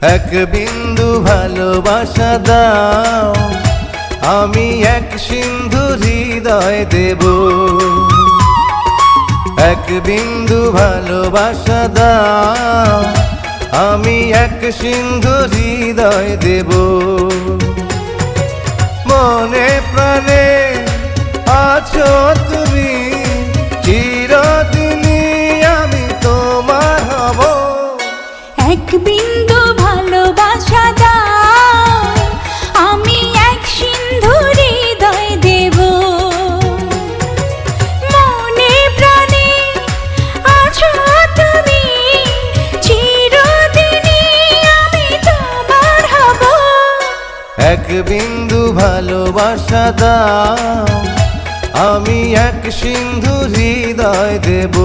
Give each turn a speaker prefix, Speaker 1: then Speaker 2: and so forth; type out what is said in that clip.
Speaker 1: এক বিন্দু ভালোবাসা দাও, আমি এক সিন্ধু হৃদয় দেব। এক বিন্দু ভালোবাসা দাও, আমি এক সিন্ধু হৃদয় দেব। মনে প্রাণে আছো তুমি, চিরদিনই আমি তোমার হব।
Speaker 2: এক বিন্দু ভালোবাসা দাও, আমি এক সিন্ধু হৃদয় দেব। মনে প্রাণে আছো তুমি, চিরদিনই আমি তোমার হব।
Speaker 1: এক বিন্দু ভালোবাসা দাও, আমি এক সিন্ধু হৃদয় দেব।